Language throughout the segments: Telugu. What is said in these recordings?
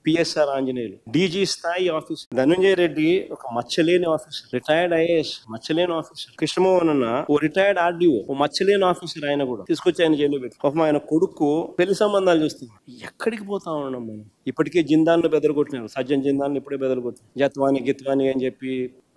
పిఎస్ఆర్ ఆంజనేయులు డీజీ స్థాయి ఆఫీసర్. ధనంజయ రెడ్డి ఒక మచ్చలేని ఆఫీసర్, రిటైర్డ్ ఐఏఎస్, మచ్చలేని ఆఫీసర్. కృష్ణమోహన్ అన్న ఓ రిటైర్డ్ ఆర్డీఓ, ఓ మచ్చలేని ఆఫీసర్. ఆయన కూడా తీసుకొచ్చి ఆయన జైలు పెట్టి పాపం ఆయన కొడుకు పెళ్లి సంబంధాలు చూస్తున్నాడు. ఎక్కడికి పోతా ఉన్నాం మనం? ఇప్పటికే జిందాన్లు బెదరగొట్టినారు, సజ్జన్ జిందాన్లు ఇప్పుడే బెదరగొట్టినారు. జత్వాని గిత్వాని అని చెప్పి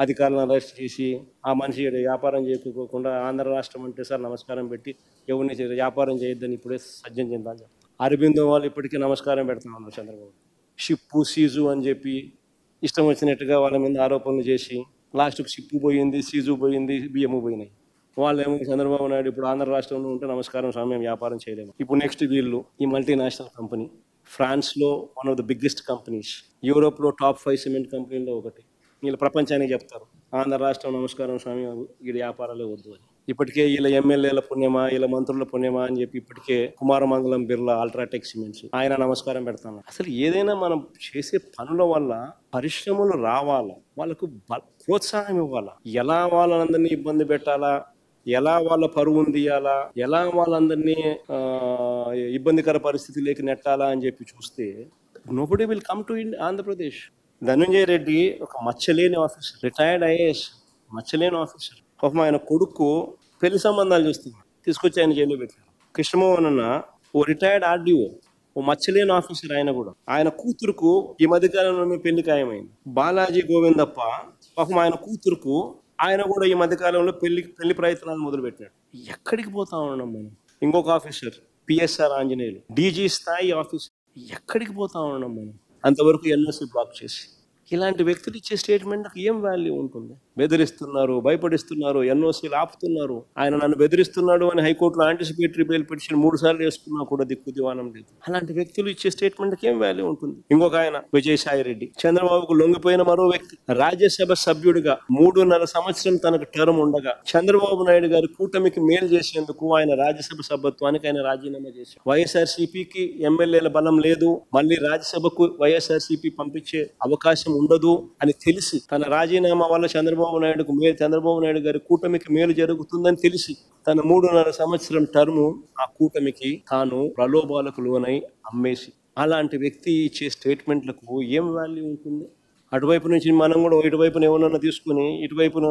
అధికారులను అరెస్ట్ చేసి ఆ మనిషి వ్యాపారం చేయకపోకుండా ఆంధ్ర రాష్ట్రం అంటే సార్ నమస్కారం పెట్టి ఎవరిని వ్యాపారం చేయొద్దని ఇప్పుడే సజ్జన్ జిందాన్ చెప్తారు. అరబిందో వాళ్ళు ఇప్పటికీ నమస్కారం పెడతా ఉన్నారు చంద్రబాబు. షిప్పు సీజు అని చెప్పి ఇష్టం వచ్చినట్టుగా వాళ్ళ మీద ఆరోపణలు చేసి లాస్ట్కి షిప్పు పోయింది, సీజు పోయింది, బియ్యము పోయినాయి. వాళ్ళేమో చంద్రబాబు నాయుడు ఇప్పుడు ఆంధ్ర రాష్ట్రంలో ఉంటే నమస్కారం స్వామి మేము వ్యాపారం చేయలేము. ఇప్పుడు నెక్స్ట్ వీళ్ళు ఈ మల్టీనేషనల్ కంపెనీ, ఫ్రాన్స్లో one of the biggest companies, యూరోప్లో టాప్ 5 సిమెంట్ కంపెనీల్లో ఒకటి. వీళ్ళు ప్రపంచానికి చెప్తారు ఆంధ్ర రాష్ట్రం నమస్కారం స్వామి వీడి వ్యాపారాలే వద్దు అని. ఇప్పటికే వీళ్ళ ఎమ్మెల్యేల పుణ్యమా, వీళ్ళ మంత్రుల పుణ్యమా అని చెప్పి ఇప్పటికే కుమారమంగళం బిర్లా అల్ట్రాటెక్ సిమెంట్స్ ఆయన నమస్కారం పెడతాను. అసలు ఏదైనా మనం చేసే పనుల వల్ల పరిశ్రమలు రావాలా, వాళ్ళకు ప్రోత్సాహం ఇవ్వాలా, ఎలా వాళ్ళందరినీ ఇబ్బంది పెట్టాలా, ఎలా వాళ్ళ పరువును తీయాలా, ఎలా వాళ్ళందరినీ ఇబ్బందికర పరిస్థితిలోకి నెట్టాలా అని చెప్పి చూస్తే nobody will come to Andhra Pradesh. Dhananjaya Reddy ఒక మచ్చలేని ఆఫీసర్, రిటైర్డ్ ఐఏఎస్, మచ్చలేని ఆఫీసర్. పాపం ఆయన కొడుకు పెళ్లి సంబంధాలు చూస్తున్నాడు, తీసుకొచ్చి ఆయన జైలు పెట్టారు. కృష్ణమోహన్ అన్న ఓ రిటైర్డ్ ఆర్డీఓ, ఓ మచ్చలేని ఆఫీసర్. ఆయన కూడా ఆయన కూతురుకు ఈ మధ్యకాలంలోనే పెళ్లి ఖాయమైంది. బాలాజీ గోవిందప్ప పాపం ఆయన కూతురుకు ఆయన కూడా ఈ మధ్యకాలంలో పెళ్లి ప్రయత్నాలు మొదలుపెట్టాడు. ఎక్కడికి పోతా ఉన్నాం మనం? ఇంకొక ఆఫీసర్ పిఎస్ఆర్ ఆంజనేయులు డీజీ స్థాయి ఆఫీసర్. ఎక్కడికి పోతా ఉన్నాం మనం? అంతవరకు ఎన్ఓసి బ్లాక్ చేసి. ఇలాంటి వ్యక్తులు ఇచ్చే స్టేట్మెంట్కి ఏం వాల్యూ ఉంటుంది? బెదిరిస్తున్నారు, భయపడిస్తున్నారు, ఎన్ఓసీలు ఆపుతున్నారు. ఆయన నన్ను బెదిరిస్తున్నాడు అని హైకోర్టులో యాంటిసిపేటరీ బెయిల్ పిటిషన్ 3 సార్లు వేసుకున్నా కూడా దిక్కు దివానం లేదు. అలాంటి వ్యక్తులు ఇచ్చే స్టేట్మెంట్కి ఏం వాల్యూ ఉంటుంది? ఇంకొక ఆయన విజయసాయి రెడ్డి, చంద్రబాబుకు లొంగిపోయిన మరో వ్యక్తి. రాజ్యసభ సభ్యుడిగా 3.5 సంవత్సరం తనకు టర్మ్ ఉండగా చంద్రబాబు నాయుడు గారు కూటమికి మేలు చేసేందుకు ఆయన రాజ్యసభ సభ్యత్వానికి ఆయన రాజీనామా చేశారు. వైఎస్ఆర్సీపీకి ఎమ్మెల్యేల బలం లేదు, మళ్ళీ రాజ్యసభకు వైఎస్ఆర్సీపీ పంపించే అవకాశం ఉండదు అని తెలిసి తన రాజీనామా వల్ల చంద్రబాబు నాయుడు గారి కూటమికి మేలు జరుగుతుందని తెలిసి తన 3.5 సంవత్సరం టర్ము ఆ కూటమికి తాను ప్రలోభాలకు లోనై అమ్మేసి. అలాంటి వ్యక్తి ఇచ్చే స్టేట్మెంట్లకు ఏం వాల్యూ ఉంటుంది? అటువైపు నుంచి మనం కూడా ఇటువైపున ఏమన్నా ఇటువైపున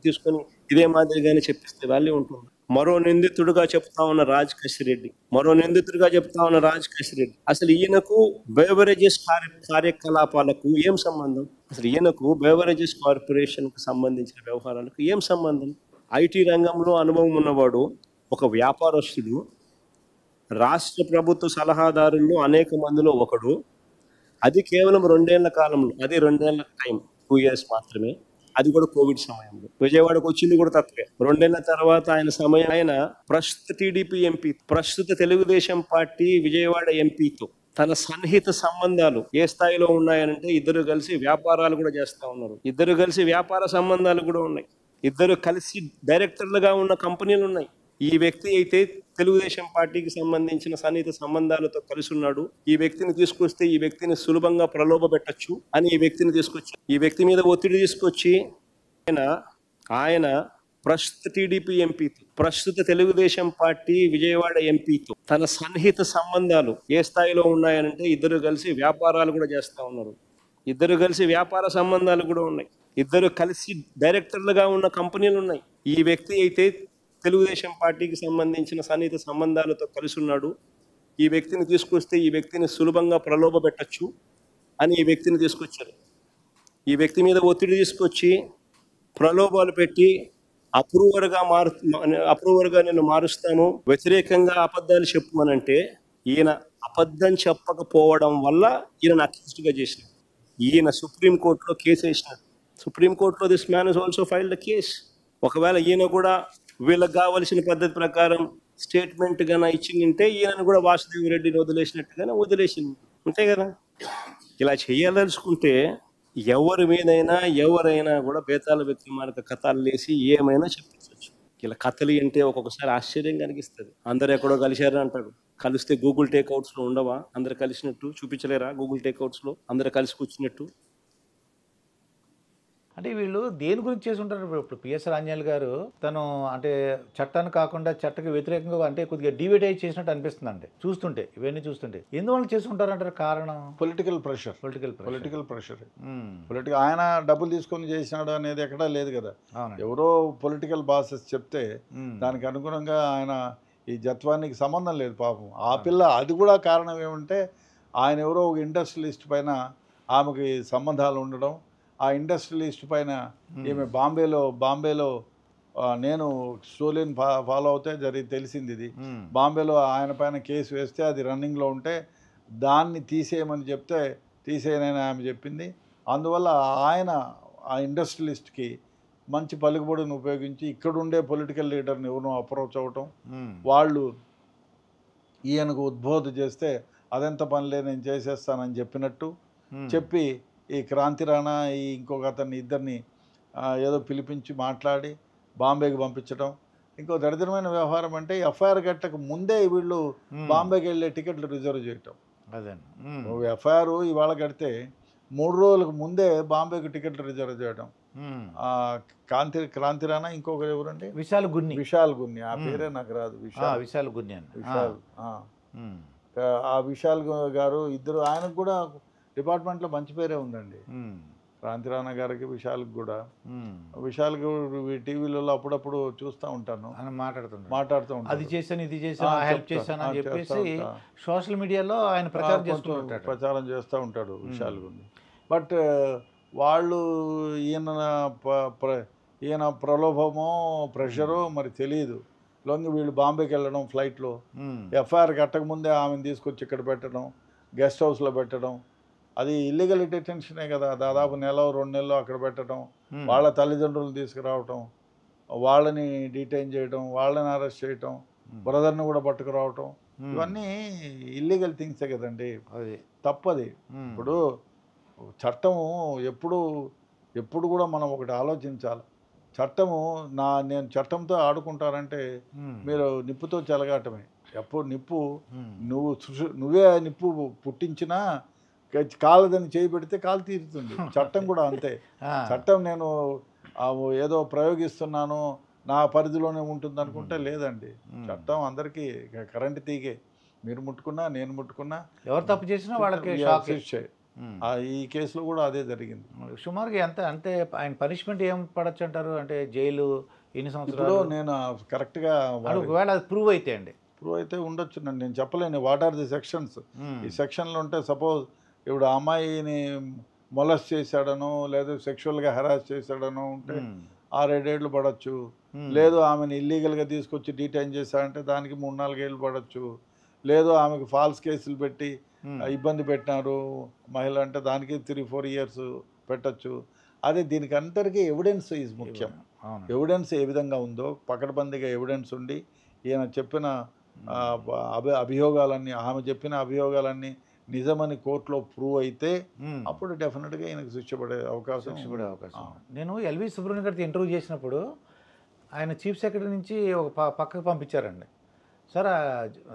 తీసుకొని ఇదే మాదిరిగానే చెప్పిస్తే వాల్యూ ఉంటుంది. మరో నిందితుడిగా చెప్తా ఉన్న రాజ్ కసిరెడ్డి, అసలు ఈయనకు బెవరేజెస్ కార్యకలాపాలకు ఏం సంబంధం? అసలు ఈయనకు బెవరేజెస్ కార్పొరేషన్ కు సంబంధించిన వ్యవహారాలకు ఏం సంబంధం? ఐటీ రంగంలో అనుభవం ఉన్నవాడు, ఒక వ్యాపారస్తుడు, రాష్ట్ర ప్రభుత్వ సలహాదారుల్లో అనేక మందిలో ఒకడు. అది కేవలం 2 ఏళ్ల కాలంలో, అది 2 ఏళ్ల టైం, 2 years మాత్రమే. అది కూడా కోవిడ్ సమయంలో. విజయవాడకు వచ్చింది కూడా తక్కువే. 2 ఏళ్ల తర్వాత ఆయన ప్రస్తుత టీడీపీ ఎంపీ, ప్రస్తుత తెలుగుదేశం పార్టీ విజయవాడ ఎంపీతో తన సన్నిహిత సంబంధాలు ఏ స్థాయిలో ఉన్నాయనంటే ఇద్దరు కలిసి వ్యాపారాలు కూడా చేస్తా ఉన్నారు. ఇద్దరు కలిసి వ్యాపార సంబంధాలు కూడా ఉన్నాయి. ఇద్దరు కలిసి డైరెక్టర్లుగా ఉన్న కంపెనీలు ఉన్నాయి. ఈ వ్యక్తి అయితే తెలుగుదేశం పార్టీకి సంబంధించిన సన్నిహిత సంబంధాలతో కలిసి ఉన్నాడు. ఈ వ్యక్తిని తీసుకొస్తే ఈ వ్యక్తిని సులభంగా ప్రలోభ పెట్టచ్చు అని ఈ వ్యక్తిని తీసుకొచ్చి, ఈ వ్యక్తి మీద ఒత్తిడి తీసుకొచ్చి ఆయన ప్రస్తుత టీడీపీ ఎంపీతో, ప్రస్తుత తెలుగుదేశం పార్టీ విజయవాడ ఎంపీతో తన సన్నిహిత సంబంధాలు ఏ స్థాయిలో ఉన్నాయనంటే ఇద్దరు కలిసి వ్యాపారాలు కూడా చేస్తా ఉన్నారు. ఇద్దరు కలిసి వ్యాపార సంబంధాలు కూడా ఉన్నాయి. ఇద్దరు కలిసి డైరెక్టర్లుగా ఉన్న కంపెనీలు ఉన్నాయి. ఈ వ్యక్తి అయితే తెలుగుదేశం పార్టీకి సంబంధించిన సన్నిహిత సంబంధాలతో కలిసి ఉన్నాడు. ఈ వ్యక్తిని తీసుకొస్తే ఈ వ్యక్తిని సులభంగా ప్రలోభ పెట్టచ్చు అని ఈ వ్యక్తిని తీసుకొచ్చారు. ఈ వ్యక్తి మీద ఒత్తిడి తీసుకొచ్చి ప్రలోభాలు పెట్టి అప్రూవర్గా నేను మారుస్తాను, వ్యతిరేకంగా అబద్ధాలు చెప్పు అని అంటే ఈయన అబద్ధం చెప్పకపోవడం వల్ల ఈయన అక్యూజ్డ్గా చేసినాడు. ఈయన సుప్రీంకోర్టులో కేసు వేసినాడు. సుప్రీంకోర్టులో this man is also filed the case. ఒకవేళ ఈయన కూడా వీళ్ళకి కావలసిన పద్ధతి ప్రకారం స్టేట్మెంట్ గాన ఇచ్చిందంటే ఈయనను కూడా వాసుదేవ్ రెడ్డిని వదిలేసినట్టుగానే వదిలేసింది, అంతే కదా. ఇలా చేయాలనుకుంటే ఎవరి మీదైనా ఎవరైనా కూడా బేతాల వ్యక్తి మనకు కథలు లేసి ఏమైనా చెప్పించవచ్చు. ఇలా కథలు అంటే ఒక్కొక్కసారి ఆశ్చర్యం కనిపిస్తుంది. అందరు ఎక్కడో కలిశారు అంటాడు. కలిస్తే గూగుల్ టేక్అవుట్స్లో ఉండవా? అందరు కలిసినట్టు చూపించలేరా? గూగుల్ టేక్అవుట్స్లో అందరు కలిసి కూర్చున్నట్టు అంటే వీళ్ళు దేని గురించి చేసి ఉంటారు? ఇప్పుడు పిఎస్ రాంజనేయులు గారు తను అంటే చట్టాన్ని కాకుండా చట్టకి వ్యతిరేకంగా అంటే కొద్దిగా డివైడ్ చేసినట్టు అనిపిస్తుందండి చూస్తుంటే, ఇవన్నీ చూస్తుంటే. ఎందువల్ల చేసి ఉంటారంటారు కారణం? Political pressure. Political political pressure. ఆయన డబ్బులు తీసుకొని చేసినాడు అనేది ఎక్కడా లేదు కదా. అవునండి. ఎవరో పొలిటికల్ బాసెస్ చెప్తే దానికి అనుగుణంగా ఆయన ఈ జత్వానికి సంబంధం లేదు పాపం. ఆ పిల్ల అది కూడా కారణం ఏమంటే ఆయన ఎవరో ఒక ఇండస్ట్రియలిస్ట్ పైన ఆమెకి సంబంధాలు ఉండడం, ఆ ఇండస్ట్రియలిస్ట్ పైన ఈమె బాంబేలో నేను స్టోరీని ఫాలో అవుతే తెలిసింది ఇది. బాంబేలో ఆయన పైన కేసు వేస్తే అది రన్నింగ్లో ఉంటే దాన్ని తీసేయమని చెప్తే తీసేయనని ఆమె చెప్పింది. అందువల్ల ఆయన ఆ ఇండస్ట్రియలిస్ట్కి మంచి పలుకుబడిని ఉపయోగించి ఇక్కడుండే పొలిటికల్ లీడర్ని ఎవరినో అప్రోచ్ అవ్వటం, వాళ్ళు ఈయనకు ఉద్బోధ చేస్తే అదెంత పనిలే నేను చేసేస్తానని చెప్పినట్టు చెప్పి ఈ క్రాంతి రాణా ఈ ఇంకొక అతన్ని ఇద్దరిని ఏదో పిలిపించి మాట్లాడి బాంబేకి పంపించడం. ఇంకో దరిద్రమైన వ్యవహారం అంటే ఎఫ్ఐఆర్ గట్టకు ముందే వీళ్ళు బాంబేకి వెళ్ళే టికెట్లు రిజర్వ్ చేయటం. అదే ఎఫ్ఐఆర్ ఇవాళ కడితే 3 రోజులకు ముందే బాంబేకి టికెట్లు రిజర్వ్ చేయడం. క్రాంతి రాణా ఇంకొకరు ఎవరండి? విశాల్ గున్ని. ఆ పేరే నాకు రాదు. విశాల్ గున్ని ఆ విశాల్ గారు ఇద్దరు. ఆయనకు కూడా డిపార్ట్మెంట్లో మంచి పేరే ఉందండి. క్రాంతి రాణా గారికి విశాల్కి కూడా. విశాల్ టీవీలలో అప్పుడప్పుడు చూస్తూ ఉంటాను, మాట్లాడుతూ ఉంటాను. అది చేశాను ఇది చేశాను హెల్ప్ చేశాను అని చెప్పేసి సోషల్ మీడియాలో ఆయన ప్రచారం చేస్తూ ఉంటాడు విశాల్ గురించి. బట్ వాళ్ళు ఈయన ప్రలోభమో ప్రెషరో మరి తెలియదు. లొంగి వీళ్ళు బాంబేకి వెళ్ళడం ఫ్లైట్లో, ఎఫ్ఐఆర్ కట్టకముందే ఆమెను తీసుకొచ్చి ఇక్కడ పెట్టడం, గెస్ట్ హౌస్లో పెట్టడం. అది ఇల్లీగల్ డిటెన్షనే కదా. దాదాపు 1-2 నెలలు అక్కడ పెట్టడం, వాళ్ళ తల్లిదండ్రులను తీసుకురావటం, వాళ్ళని డిటైన్ చేయడం, వాళ్ళని అరెస్ట్ చేయటం, బ్రదర్ని కూడా పట్టుకురావటం, ఇవన్నీ ఇల్లీగల్ థింగ్సే కదండి. అది తప్పది. ఇప్పుడు చట్టము ఎప్పుడు కూడా మనం ఒకటి ఆలోచించాలి. చట్టము నేను చట్టంతో ఆడుకుంటానంటే మీరు నిప్పుతో చెలగాటమే. ఎప్పుడు నిప్పు నువ్వే నిప్పు పుట్టించినా కాలదని చేయి పెడితే కాలు తీరుతుంది. చట్టం కూడా అంతే. చట్టం నేను ఏదో ప్రయోగిస్తున్నాను నా పరిధిలోనే ఉంటుంది అనుకుంటే లేదండి. చట్టం అందరికీ కరెంట్ తీగే. మీరు ముట్టుకున్నా నేను ముట్టుకున్నా ఎవరు తప్పు చేసినా వాళ్ళకి శిక్షే. ఈ కేసులో కూడా అదే జరిగింది. సుమారుగా అంటే ఆయన పనిష్మెంట్ ఏం పడచ్చు అంటారు? అంటే జైలు ఎన్ని సంవత్సరాలు? నేను కరెక్ట్గా ఒకవేళ అది ప్రూవ్ అయితే ఉండొచ్చు. నేను చెప్పలేను వాట్ ఆర్ ది సెక్షన్స్. ఈ సెక్షన్లో ఉంటే సపోజ్ ఇప్పుడు అమ్మాయిని మొలెస్ట్ చేశాడనో లేదా సెక్షువల్గా హెరాస్ చేశాడనో ఉంటే 6-7 ఏళ్ళు పడవచ్చు. లేదు ఆమెను ఇల్లీగల్గా తీసుకొచ్చి డీటైన్ చేశాడంటే దానికి 3-4 ఏళ్ళు పడవచ్చు. లేదు ఆమెకు ఫాల్స్ కేసులు పెట్టి ఇబ్బంది పెట్టినారు మహిళ అంటే దానికి 3-4 ఇయర్స్ పెట్టచ్చు. అదే దీనికి అందరికీ ఎవిడెన్స్ ఈజ్ ముఖ్యం. ఎవిడెన్స్ ఏ విధంగా ఉందో పకడ్బందీగా ఎవిడెన్స్ ఉండి ఈయన చెప్పిన అభియోగాలన్నీ ఆమె చెప్పిన అభియోగాలన్నీ నిజమని కోర్టులో ప్రూవ్ అయితే అప్పుడు డెఫినెట్గా ఈయనకు శిక్ష పడే అవకాశం. నేను ఎల్వి సుబ్రహ్మణ్యం గారితో ఇంటర్వ్యూ చేసినప్పుడు ఆయన చీఫ్ సెక్రటరీ నుంచి ఒక పక్కకు పంపించారండి. సార్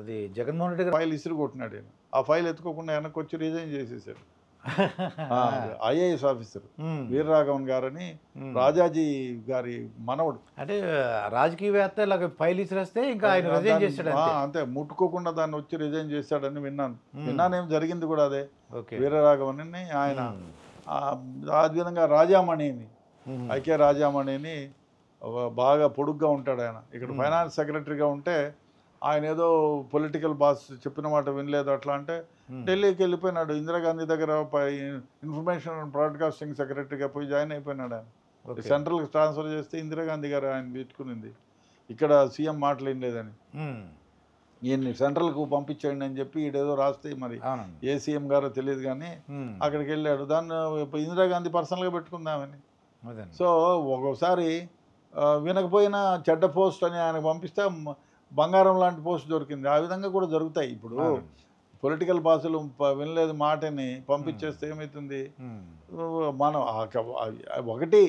అది జగన్మోహన్ రెడ్డి గారు ఫైల్ ఇసురు కొట్టినాడు. ఆయన ఆ ఫైల్ ఎత్తుకోకుండా వెనక్కి వచ్చి రిజైన్ చేసేసాడు. ఐఏఎస్ ఆఫీసర్ వీరరాఘవన్ గారని రాజాజీ గారి మనవడు. అంటే రాజకీయవేత్త ఇలాగ ఫైల్ ఇసిరేస్తే ఇంకా ఆయన రిజైన్ చేశాడు అంతే. ముట్టుకోకుండా దాన్ని వచ్చి రిజైన్ చేశాడని విన్నానేం జరిగింది కూడా అదే. వీరరాఘవన్ అని ఆయన ఆ విధంగా రాజామణిని ఐకే రాజామణిని బాగా పొడుగ్గా ఉంటాడు ఆయన. ఇక్కడ ఫైనాన్స్ సెక్రటరీగా ఉంటే ఆయన ఏదో పొలిటికల్ బాస్ చెప్పిన మాట వినలేదు అట్లా అంటే ఢిల్లీకి వెళ్ళిపోయినాడు. ఇందిరాగాంధీ దగ్గర ఇన్ఫర్మేషన్ అండ్ బ్రాడ్కాస్టింగ్ సెక్రటరీగా పోయి జాయిన్ అయిపోయినాడు. ఆయన సెంట్రల్కి ట్రాన్స్ఫర్ చేస్తే ఇందిరాగాంధీ గారు ఆయన పెట్టుకునింది. ఇక్కడ సీఎం మాట్లాడలేదని ఈయన్ని సెంట్రల్కు పంపించండి అని చెప్పి ఈడేదో రాస్తే మరి ఏ సీఎం గారో తెలియదు కానీ అక్కడికి వెళ్ళాడు. దాన్ని ఇందిరాగాంధీ పర్సనల్గా పెట్టుకుందామని. సో ఒక్కోసారి వినకపోయినా చెడ్డ పోస్ట్ అని ఆయనకు పంపిస్తే బంగారం లాంటి పోస్ట్ దొరికింది. ఆ విధంగా కూడా జరుగుతాయి. ఇప్పుడు పొలిటికల్ బాసులు వినలేదు మాటని పంపించేస్తే ఏమవుతుంది? మనం ఒకటి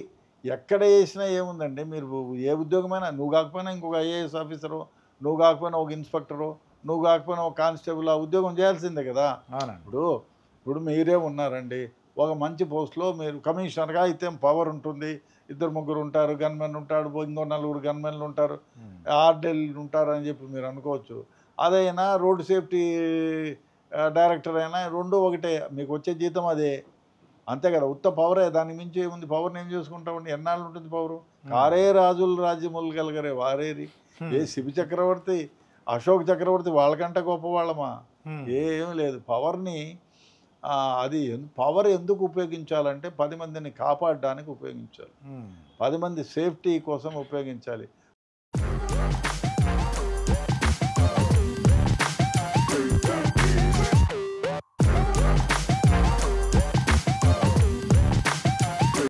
ఎక్కడ వేసినా ఏముందండి, మీరు ఏ ఉద్యోగమైనా నువ్వు కాకపోయినా ఇంకొక ఐఏఎస్ ఆఫీసరు, నువ్వు కాకపోయినా ఒక ఇన్స్పెక్టరు, నువ్వు కాకపోయినా ఒక కానిస్టేబుల్ ఆ ఉద్యోగం చేయాల్సిందే కదా. ఇప్పుడు మీరే ఉన్నారండి, ఒక మంచి పోస్ట్లో మీరు కమిషనర్గా అయితే పవర్ ఉంటుంది, 2-3 ఉంటారు, గన్మెన్ ఉంటాడు, ఇంకో 4 గన్మెన్లు ఉంటారు, ఆర్డెల్ ఉంటారు అని చెప్పి మీరు అనుకోవచ్చు. అదైనా రోడ్ సేఫ్టీ డైరెక్టర్ అయినా రెండు ఒకటే, మీకు వచ్చే జీతం అదే, అంతే కదా. ఉత్త పవరే, దానికి మించి ఏముంది? పవర్ని ఏం చేసుకుంటామండి? ఎన్నాళ్ళు ఉంటుంది పవరు? కారే రాజులు రాజ్యములు కలగరే వారేరి. ఏ శిబి చక్రవర్తి, అశోక్ చక్రవర్తి వాళ్ళకంటే గొప్ప వాళ్ళమా? ఏం లేదు. పవర్ని అది పవర్ ఎందుకు ఉపయోగించాలంటే 10 మందిని కాపాడడానికి ఉపయోగించాలి, 10 మంది సేఫ్టీ కోసం ఉపయోగించాలి.